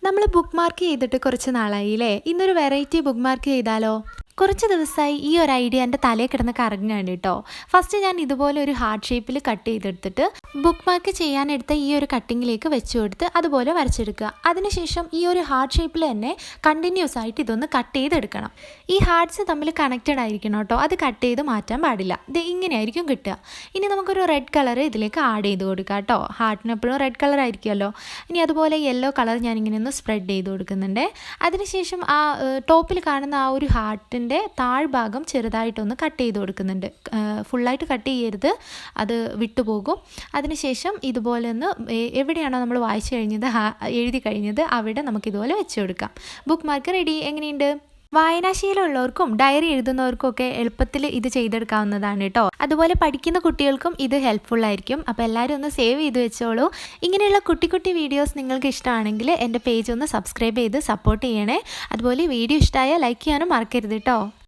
നമ്മൾ book mark ചെയ്തിട്ട് കുറച്ച് നാളായില്ലേ? ഇന്നൊരു വെറൈറ്റി ബുക്ക് മാർക്ക് ചെയ്താലോ? കുറച്ച് ദിവസമായി ഈ ഒരു ഐഡിയ എൻ്റെ തലയിൽ കിടന്ന് കറങ്ങുകയാണ് കേട്ടോ. ഫസ്റ്റ് ഞാൻ ഇതുപോലെ ഒരു ഹാർട്ട് ഷേപ്പിൽ കട്ട് ചെയ്തെടുത്തിട്ട് ബുക്ക് മാർക്ക് ചെയ്യാനെടുത്ത ഈ ഒരു കട്ടിങ്ങിലേക്ക് വെച്ച് കൊടുത്ത് അതുപോലെ വരച്ചെടുക്കുക. അതിനുശേഷം ഈ ഒരു ഹാർട്ട് ഷേപ്പിൽ തന്നെ കണ്ടിന്യൂസ് ആയിട്ട് ഇതൊന്ന് കട്ട് ചെയ്തെടുക്കണം. ഈ ഹാർട്ട്സ് തമ്മിൽ കണക്റ്റഡ് ആയിരിക്കണം കേട്ടോ, അത് കട്ട് ചെയ്ത് മാറ്റാൻ പാടില്ല. ഇത് ഇങ്ങനെയായിരിക്കും കിട്ടുക. ഇനി നമുക്കൊരു റെഡ് കളർ ഇതിലേക്ക് ആഡ് ചെയ്ത് കൊടുക്കാം കേട്ടോ. ഹാർട്ടിന് എപ്പോഴും റെഡ് കളർ ആയിരിക്കുമല്ലോ. ഇനി അതുപോലെ യെല്ലോ കളർ ഞാനിങ്ങനെ ഒന്ന് സ്പ്രെഡ് ചെയ്ത് കൊടുക്കുന്നുണ്ട്. അതിനുശേഷം ആ ടോപ്പിൽ കാണുന്ന ആ ഒരു ഹാർട്ടിൻ്റെ താഴ്ഭാഗം ചെറുതായിട്ടൊന്ന് കട്ട് ചെയ്ത് കൊടുക്കുന്നുണ്ട്. ഫുള്ളായിട്ട് കട്ട് ചെയ്യരുത്, അത് വിട്ടുപോകും. അതിനുശേഷം ഇതുപോലെ ഒന്ന് എവിടെയാണോ നമ്മൾ വായിച്ചു കഴിഞ്ഞത് എഴുതി കഴിഞ്ഞത് അവിടെ നമുക്കിതുപോലെ വെച്ച് കൊടുക്കാം. Book mark ready. എങ്ങനെയുണ്ട്? വായനാശീലമുള്ളവർക്കും ഡയറി എഴുതുന്നവർക്കും ഒക്കെ എളുപ്പത്തിൽ ഇത് ചെയ്തെടുക്കാവുന്നതാണ് കേട്ടോ. അതുപോലെ പഠിക്കുന്ന കുട്ടികൾക്കും ഇത് ഹെൽപ്ഫുൾ ആയിരിക്കും. അപ്പോൾ എല്ലാവരും ഒന്ന് സേവ് ചെയ്ത് വെച്ചോളൂ. ഇങ്ങനെയുള്ള കുട്ടി കുട്ടി വീഡിയോസ് നിങ്ങൾക്ക് ഇഷ്ടമാണെങ്കിൽ എൻ്റെ പേജ് ഒന്ന് സബ്സ്ക്രൈബ് ചെയ്ത് സപ്പോർട്ട് ചെയ്യണേ. അതുപോലെ വീഡിയോ ഇഷ്ടമായാൽ ലൈക്ക് ചെയ്യാനും മറക്കരുത് കേട്ടോ.